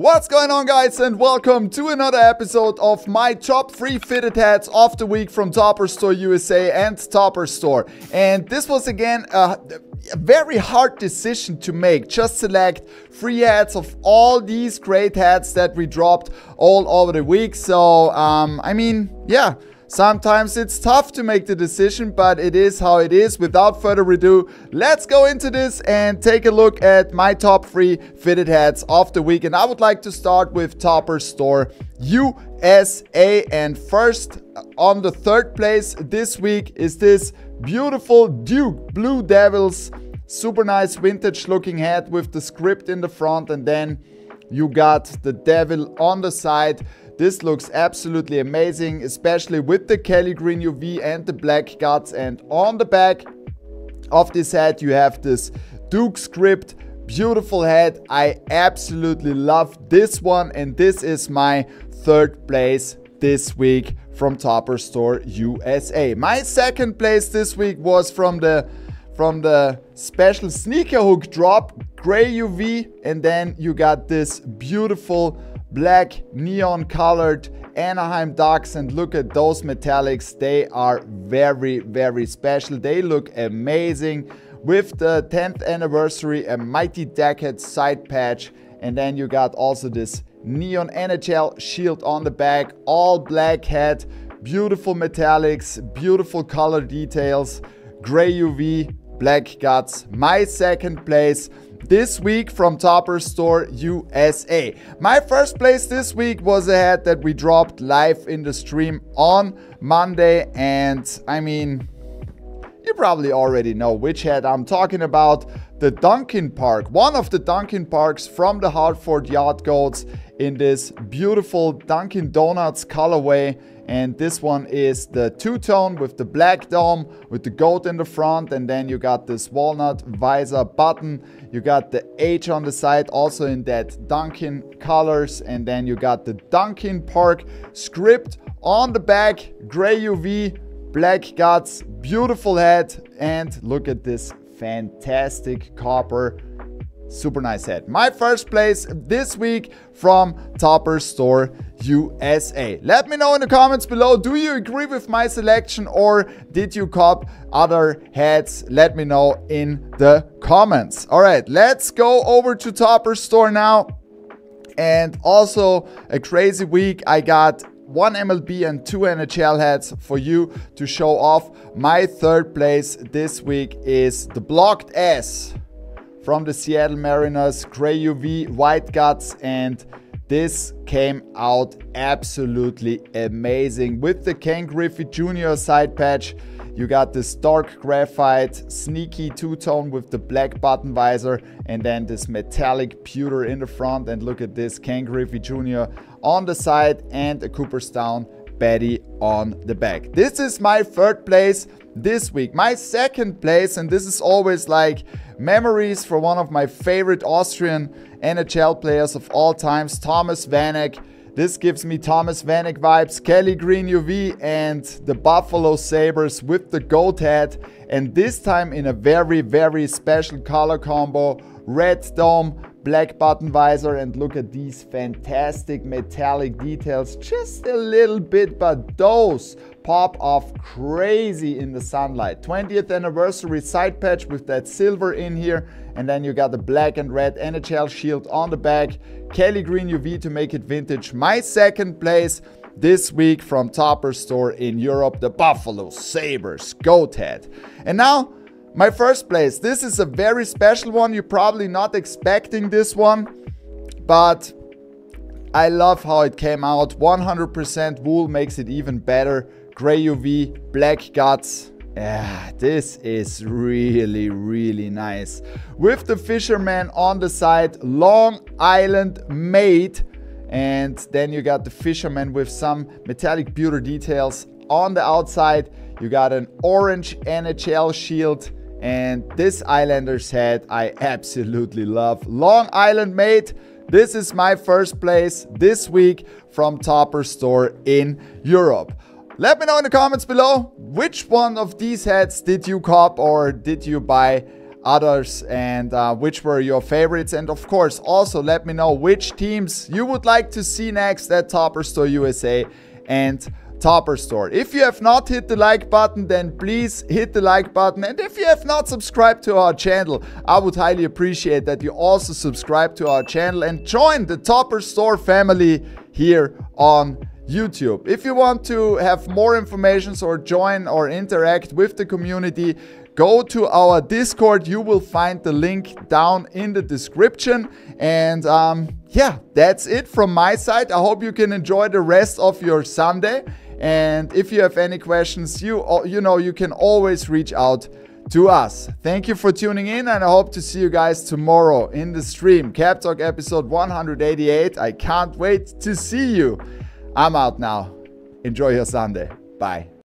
What's going on, guys, and welcome to another episode of my top 3 fitted hats of the week from Topperzstore USA and Topperzstore. And this was again a very hard decision to make. Just select 3 hats of all these great hats that we dropped all over the week. So I mean, yeah, sometimes it's tough to make the decision, but it is how it is. Without further ado, let's go into this and take a look at my top 3 fitted hats of the week. And I would like to start with Topperzstore USA. And first, on the 3rd place this week is this beautiful Duke Blue Devils. Super nice vintage looking hat with the script in the front, and then you got the devil on the side. This looks absolutely amazing, especially with the Kelly Green UV and the black guts. And on the back of this hat, you have this Duke script. Beautiful hat. I absolutely love this one. And this is my 3rd place this week from Topperzstore USA. My 2nd place this week was from the special sneaker hook drop, gray UV. And then you got this beautiful black neon colored Anaheim Ducks, and look at those metallics. They are very special. They look amazing with the 10th anniversary, a Mighty Decade side patch, and then you got also this neon NHL shield on the back, all black hat, beautiful metallics, beautiful color details, gray UV, black guts. My 2nd place this week from Topperzstore USA. My 1st place this week was a hat that we dropped live in the stream on Monday, and I mean, you probably already know which hat I'm talking about. The Dunkin' Park, one of the Dunkin' Parks from the Hartford Yacht Goats in this beautiful Dunkin' Donuts colorway. And this one is the two-tone with the black dome with the goat in the front, and then you got this walnut visor button. You got the H on the side also in that Dunkin' colors, and then you got the Dunkin' Park script on the back, gray UV, black guts, beautiful hat, and look at this fantastic copper. Super nice hat. My 1st place this week from Topperzstore USA. Let me know in the comments below, do you agree with my selection or did you cop other hats? Let me know in the comments. Alright, let's go over to Topperzstore now. And also a crazy week. I got 1 MLB and 2 NHL hats for you to show off. My 3rd place this week is the Blocked S from the Seattle Mariners, gray UV, white guts, and this came out absolutely amazing with the Ken Griffey Jr. side patch. You got this dark graphite sneaky two-tone with the black button visor, and then this metallic pewter in the front. And look at this Ken Griffey Jr. on the side and a Cooperstown Betty on the back. This is my 3rd place this week. My 2nd place, and this is always like memories for one of my favorite Austrian NHL players of all times, Thomas Vanek. This gives me Thomas Vanek vibes, Kelly Green UV and the Buffalo Sabres with the goat hat, and this time in a very special color combo, red dome, black button visor, and look at these fantastic metallic details. Just a little bit, but those pop off crazy in the sunlight. 20th anniversary side patch with that silver in here, and then you got the black and red NHL shield on the back, Kelly Green UV to make it vintage. My 2nd place this week from Topperzstore in Europe, the Buffalo Sabres goat hat. And now my 1st place. This is a very special one. You're probably not expecting this one, but I love how it came out. 100% wool makes it even better. Gray UV, black guts. Yeah, this is really nice. With the fisherman on the side, Long Island made. And then you got the fisherman with some metallic pewter details on the outside. You got an orange NHL shield. And this Islanders hat I absolutely love. Long Island made. This is my 1st place this week from Topperzstore in Europe. Let me know in the comments below, which one of these hats did you cop or did you buy others, and which were your favorites. And of course, also let me know which teams you would like to see next at Topperzstore USA and Topperzstore. If you have not hit the like button, then please hit the like button. And if you have not subscribed to our channel, I would highly appreciate that you also subscribe to our channel and join the Topperzstore family here on YouTube. If you want to have more information or join or interact with the community, go to our Discord. You will find the link down in the description. And yeah, that's it from my side. I hope you can enjoy the rest of your Sunday. And if you have any questions, you know you can always reach out to us. Thank you for tuning in, and I hope to see you guys tomorrow in the stream. Cap Talk episode 188. I can't wait to see you. I'm out now. Enjoy your Sunday. Bye.